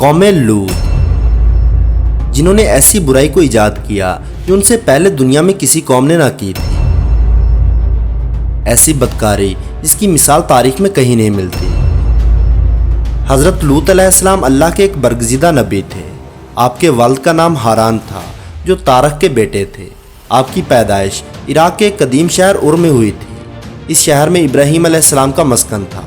قوم لوط، جنہوں نے ایسی برائی کو ایجاد کیا جو ان سے پہلے دنیا میں کسی قوم نے نہ کی تھی۔ ایسی بدکاری جس کی مثال تاریخ میں کہیں نہیں ملتی۔ حضرت لوط علیہ السلام اللہ کے ایک برگزیدہ نبی تھے۔ آپ کے والد کا نام ہاران تھا جو تارخ کے بیٹے تھے۔ آپ کی پیدائش عراق کے ایک قدیم شہر ار میں ہوئی تھی۔ اس شہر میں ابراہیم علیہ السلام کا مسکن تھا۔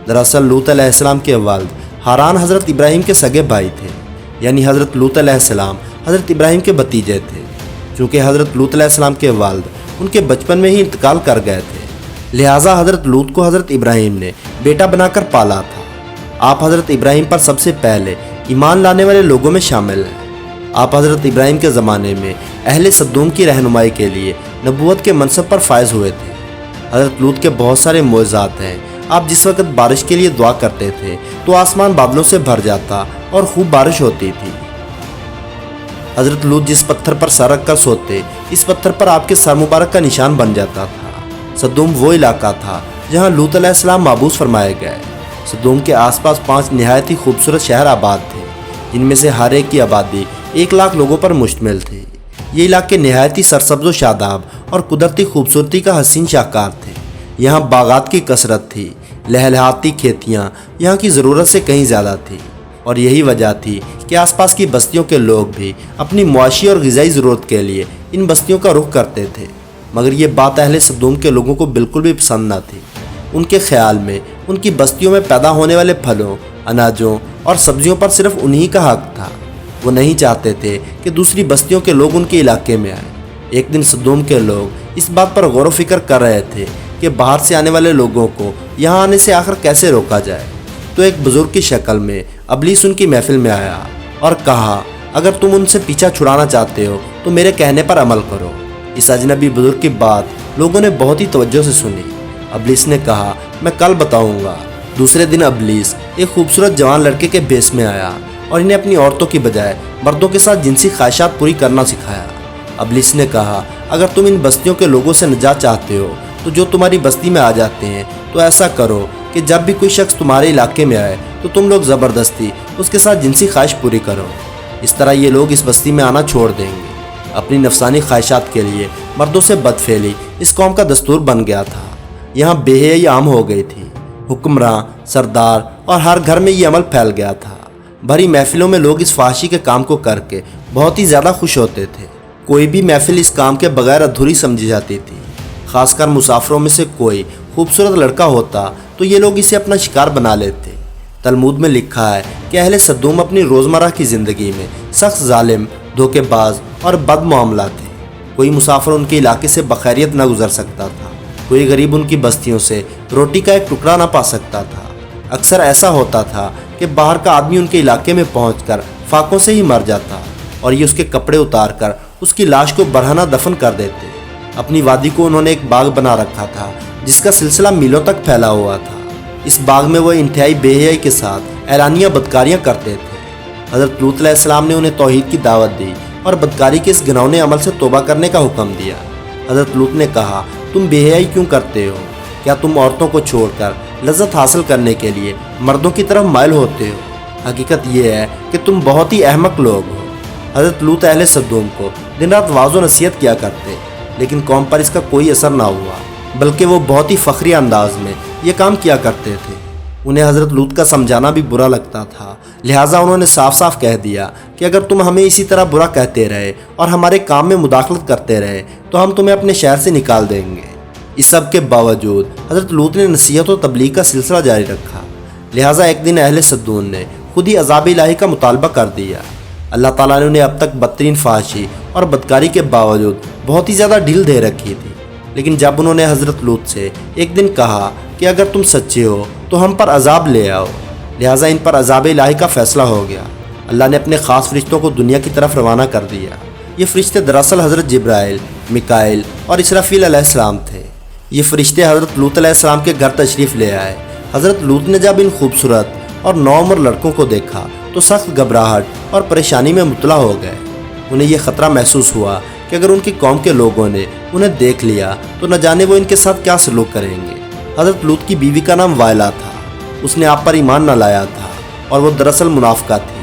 دراصل لوط علیہ السلام کے والد ہاران حضرت ابراہیم کے سگے بھائی تھے، یعنی حضرت لوط علیہ السلام حضرت ابراہیم کے بھتیجے تھے۔ چونکہ حضرت لوط علیہ السلام کے والد ان کے بچپن میں ہی انتقال کر گئے تھے، لہٰذا حضرت لوط کو حضرت ابراہیم نے بیٹا بنا کر پالا تھا۔ آپ حضرت ابراہیم پر سب سے پہلے ایمان لانے والے لوگوں میں شامل ہیں۔ آپ حضرت ابراہیم کے زمانے میں اہل سدوم کی رہنمائی کے لیے نبوت کے منصب پر فائز ہوئے تھے۔ حضرت لوط کے بہت سارے معجزات ہیں۔ آپ جس وقت بارش کے لیے دعا کرتے تھے تو آسمان بادلوں سے بھر جاتا اور خوب بارش ہوتی تھی۔ حضرت لوط جس پتھر پر سر رکھ کر سوتے، اس پتھر پر آپ کے سر مبارک کا نشان بن جاتا تھا۔ سدوم وہ علاقہ تھا جہاں لوط علیہ السلام مابعوث فرمائے گئے۔ سدوم کے آس پاس 5 نہایت ہی خوبصورت شہر آباد تھے، جن میں سے ہر ایک کی آبادی 1 لاکھ لوگوں پر مشتمل تھی۔ یہ علاقے نہایت ہی سرسبز و شاداب اور قدرتی خوبصورتی کا حسین شاہکار تھے۔ یہاں باغات کی کثرت تھی، لہلہاتی کھیتیاں یہاں کی ضرورت سے کہیں زیادہ تھی، اور یہی وجہ تھی کہ آس پاس کی بستیوں کے لوگ بھی اپنی معاشی اور غذائی ضرورت کے لیے ان بستیوں کا رخ کرتے تھے۔ مگر یہ بات اہل سدوم کے لوگوں کو بالکل بھی پسند نہ تھی۔ ان کے خیال میں ان کی بستیوں میں پیدا ہونے والے پھلوں، اناجوں اور سبزیوں پر صرف انہی کا حق تھا۔ وہ نہیں چاہتے تھے کہ دوسری بستیوں کے لوگ ان کے علاقے میں آئیں۔ ایک دن سدوم کے لوگ اس بات پر غور و فکر کر رہے تھے کہ باہر سے آنے والے لوگوں کو یہاں آنے سے آخر کیسے روکا جائے، تو ایک بزرگ کی شکل میں ابلیس ان کی محفل میں آیا اور کہا، اگر تم ان سے پیچھا چھڑانا چاہتے ہو تو میرے کہنے پر عمل کرو۔ اس اجنبی بزرگ کی بات لوگوں نے بہت ہی توجہ سے سنی۔ ابلیس نے کہا، میں کل بتاؤں گا۔ دوسرے دن ابلیس ایک خوبصورت جوان لڑکے کے بھیس میں آیا اور انہیں اپنی عورتوں کی بجائے مردوں کے ساتھ جنسی خواہشات پوری کرنا سکھایا۔ ابلیس نے کہا، اگر تم ان بستیوں کے لوگوں سے نجات چاہتے ہو تو جو تمہاری بستی میں آ جاتے ہیں تو ایسا کرو کہ جب بھی کوئی شخص تمہارے علاقے میں آئے تو تم لوگ زبردستی اس کے ساتھ جنسی خواہش پوری کرو۔ اس طرح یہ لوگ اس بستی میں آنا چھوڑ دیں گے۔ اپنی نفسانی خواہشات کے لیے مردوں سے بدفعلی اس قوم کا دستور بن گیا تھا۔ یہاں بے حیائی عام ہو گئی تھی۔ حکمراں، سردار اور ہر گھر میں یہ عمل پھیل گیا تھا۔ بھری محفلوں میں لوگ اس فحاشی کے کام کو کر کے بہت ہی زیادہ خوش ہوتے تھے۔ کوئی بھی محفل اس کام کے بغیر ادھوری سمجھی جاتی تھی۔ خاص کر مسافروں میں سے کوئی خوبصورت لڑکا ہوتا تو یہ لوگ اسے اپنا شکار بنا لیتے۔ تلمود میں لکھا ہے کہ اہل سدوم اپنی روزمرہ کی زندگی میں سخت ظالم، دھوکے باز اور بد معاملہ تھے۔ کوئی مسافر ان کے علاقے سے بخیریت نہ گزر سکتا تھا۔ کوئی غریب ان کی بستیوں سے روٹی کا ایک ٹکڑا نہ پا سکتا تھا۔ اکثر ایسا ہوتا تھا کہ باہر کا آدمی ان کے علاقے میں پہنچ کر فاقوں سے ہی مر جاتا اور یہ اس کے کپڑے اتار کر اس کی لاش کو برہنہ دفن کر دیتے۔ اپنی وادی کو انہوں نے ایک باغ بنا رکھا تھا جس کا سلسلہ میلوں تک پھیلا ہوا تھا۔ اس باغ میں وہ انتہائی بے حیائی کے ساتھ اعلانیہ بدکاریاں کرتے تھے۔ حضرت لوط علیہ السلام نے انہیں توحید کی دعوت دی اور بدکاری کے اس گھناؤنے عمل سے توبہ کرنے کا حکم دیا۔ حضرت لوط نے کہا، تم بے حیائی کیوں کرتے ہو؟ کیا تم عورتوں کو چھوڑ کر لذت حاصل کرنے کے لیے مردوں کی طرف مائل ہوتے ہو؟ حقیقت یہ ہے کہ تم بہت ہی احمق لوگ ہو۔ حضرت لوط اہل سدوم کو دن رات واعظ و نصیحت کیا کرتے، لیکن قوم پر اس کا کوئی اثر نہ ہوا، بلکہ وہ بہت ہی فخری انداز میں یہ کام کیا کرتے تھے۔ انہیں حضرت لوط کا سمجھانا بھی برا لگتا تھا، لہٰذا انہوں نے صاف صاف کہہ دیا کہ اگر تم ہمیں اسی طرح برا کہتے رہے اور ہمارے کام میں مداخلت کرتے رہے تو ہم تمہیں اپنے شہر سے نکال دیں گے۔ اس سب کے باوجود حضرت لوط نے نصیحت و تبلیغ کا سلسلہ جاری رکھا، لہٰذا ایک دن اہل سدوم نے خود ہی عذاب الہی کا مطالبہ کر دیا۔ اللہ تعالیٰ نے انہیں اب تک بدترین فحاشی اور بدکاری کے باوجود بہت ہی زیادہ ڈھیل دے رکھی تھی، لیکن جب انہوں نے حضرت لوط سے ایک دن کہا کہ اگر تم سچے ہو تو ہم پر عذاب لے آؤ، لہٰذا ان پر عذاب الہی کا فیصلہ ہو گیا۔ اللہ نے اپنے خاص فرشتوں کو دنیا کی طرف روانہ کر دیا۔ یہ فرشتے دراصل حضرت جبرائیل، میکائیل اور اسرافیل علیہ السلام تھے۔ یہ فرشتے حضرت لوط علیہ السلام کے گھر تشریف لے آئے۔ حضرت لوط نے جب ان خوبصورت اور نوعمر لڑکوں کو دیکھا تو سخت گھبراہٹ اور پریشانی میں مبتلا ہو گئے۔ انہیں یہ خطرہ محسوس ہوا کہ اگر ان کی قوم کے لوگوں نے انہیں دیکھ لیا تو نہ جانے وہ ان کے ساتھ کیا سلوک کریں گے۔ حضرت لوط کی بیوی کا نام وائلہ تھا۔ اس نے آپ پر ایمان نہ لایا تھا اور وہ دراصل منافقہ تھی۔